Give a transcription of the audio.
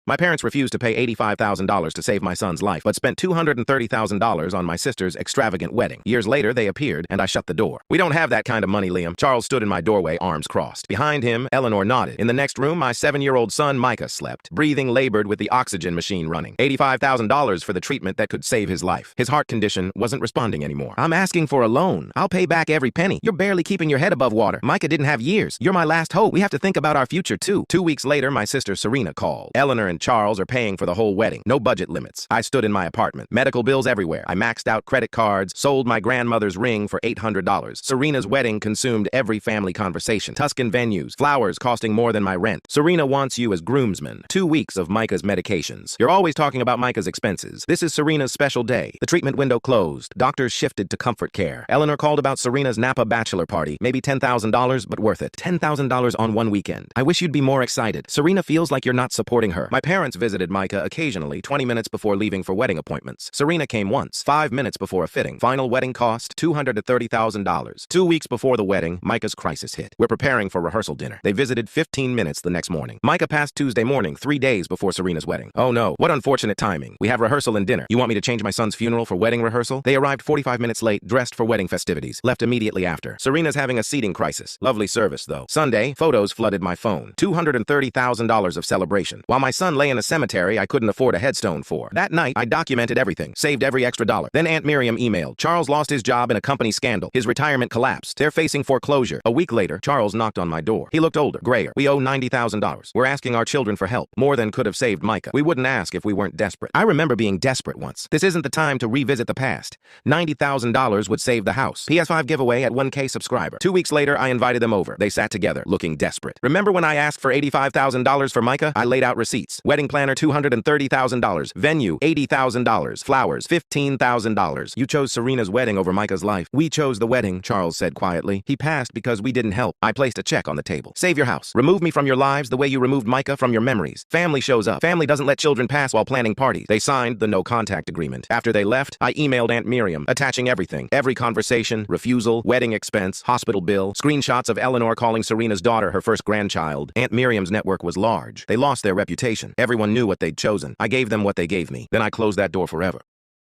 My parents refused to pay $85,000 to save my son's life, but spent $230,000 on my sister's extravagant wedding. Years later, they appeared, and I shut the door. We don't have that kind of money, Liam. Charles stood in my doorway, arms crossed. Behind him, Eleanor nodded. In the next room, my 7-year-old son, Micah, slept, breathing labored with the oxygen machine running. $85,000 for the treatment that could save his life. His heart condition wasn't responding anymore. I'm asking for a loan. I'll pay back every penny. You're barely keeping your head above water. Micah didn't have years. You're my last hope. We have to think about our future, too. 2 weeks later, my sister Serena called. Eleanor and Charles are paying for the whole wedding. No budget limits. I stood in my apartment. Medical bills everywhere. I maxed out credit cards, sold my grandmother's ring for $800. Serena's wedding consumed every family conversation. Tuscan venues, flowers costing more than my rent. Serena wants you as groomsman. 2 weeks of Micah's medications. You're always talking about Micah's expenses. This is Serena's special day. The treatment window closed. Doctors shifted to comfort care. Eleanor called about Serena's Napa bachelor party. Maybe $10,000, but worth it. $10,000 on one weekend. I wish you'd be more excited. Serena feels like you're not supporting her. My parents visited Micah occasionally, 20 minutes before leaving for wedding appointments. Serena came once, 5 minutes before a fitting. Final wedding cost, $230,000. 2 weeks before the wedding, Micah's crisis hit. We're preparing for rehearsal dinner. They visited 15 minutes the next morning. Micah passed Tuesday morning, 3 days before Serena's wedding. Oh no, what unfortunate timing. We have rehearsal and dinner. You want me to change my son's funeral for wedding rehearsal? They arrived 45 minutes late, dressed for wedding festivities. Left immediately after. Serena's having a seating crisis. Lovely service, though. Sunday, photos flooded my phone. $230,000 of celebration. While my son lay in a cemetery I couldn't afford a headstone for. That night, I documented everything. Saved every extra dollar. Then Aunt Miriam emailed. Charles lost his job in a company scandal. His retirement collapsed. They're facing foreclosure. A week later, Charles knocked on my door. He looked older, grayer. We owe $90,000. We're asking our children for help. More than could have saved Micah. We wouldn't ask if we weren't desperate. I remember being desperate once. This isn't the time to revisit the past. $90,000 would save the house. PS5 giveaway at 1K subscriber. 2 weeks later, I invited them over. They sat together, looking desperate. Remember when I asked for $85,000 for Micah? I laid out receipts. Wedding planner, $230,000. Venue, $80,000. Flowers, $15,000. You chose Serena's wedding over Micah's life. We chose the wedding, Charles said quietly. He passed because we didn't help. I placed a check on the table. Save your house. Remove me from your lives the way you removed Micah from your memories. Family shows up. Family doesn't let children pass while planning parties. They signed the no contact agreement. After they left, I emailed Aunt Miriam, attaching everything. Every conversation, refusal, wedding expense, hospital bill, screenshots of Eleanor calling Serena's daughter her first grandchild. Aunt Miriam's network was large. They lost their reputation. Everyone knew what they'd chosen. I gave them what they gave me. Then I closed that door forever.